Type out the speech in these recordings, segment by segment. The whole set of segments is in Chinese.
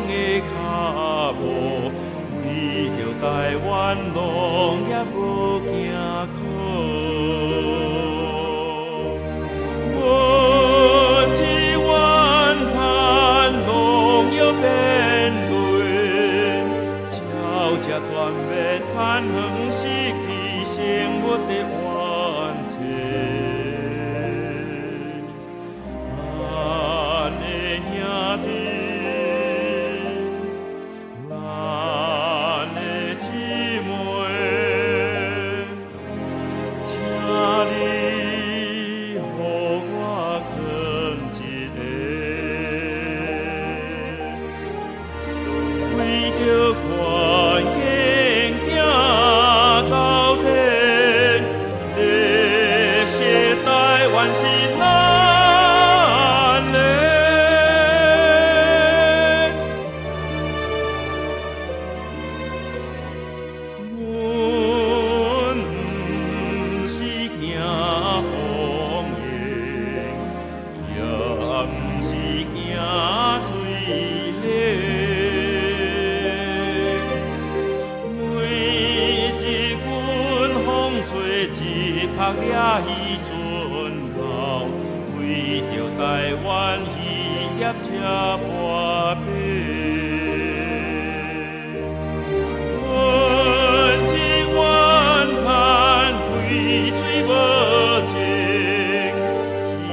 的脚步，为着台湾农业无惊苦。阮只愿叹农药变对，鸟只全灭田园，失去生活的完全。拍掠去船头，为着台湾渔业车破病。阮只愿叹为水无情，鱼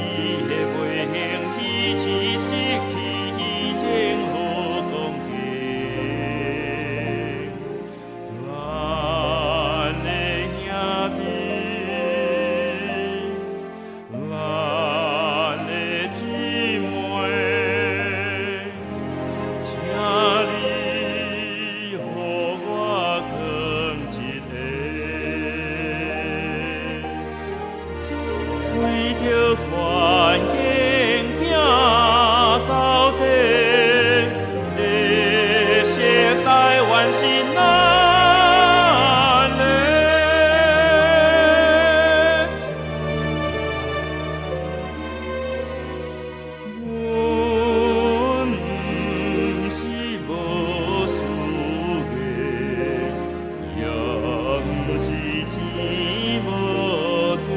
的袂幸鱼翅失去以前好光景。咱的兄弟。为着环境拼到底，热血台湾是咱的。阮不是无事业，也不是钱无济。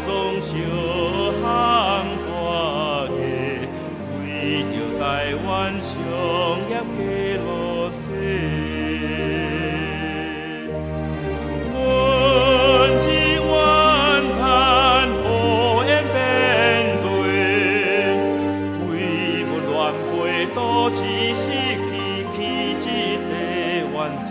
总小巷大街，为着台湾商业家落势。阮只愿叹乌烟变对，为不乱飞都市失去气质的完整。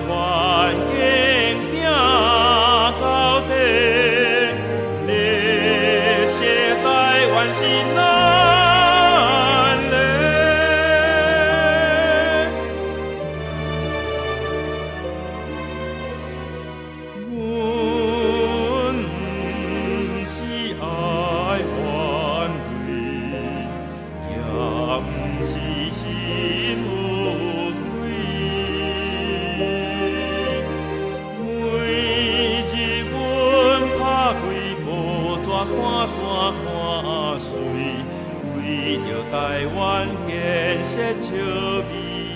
环境拼到底，热血台湾是咱的。阮不是爱反对，也不是心有鬼。看山看水，为着台湾建设笑美。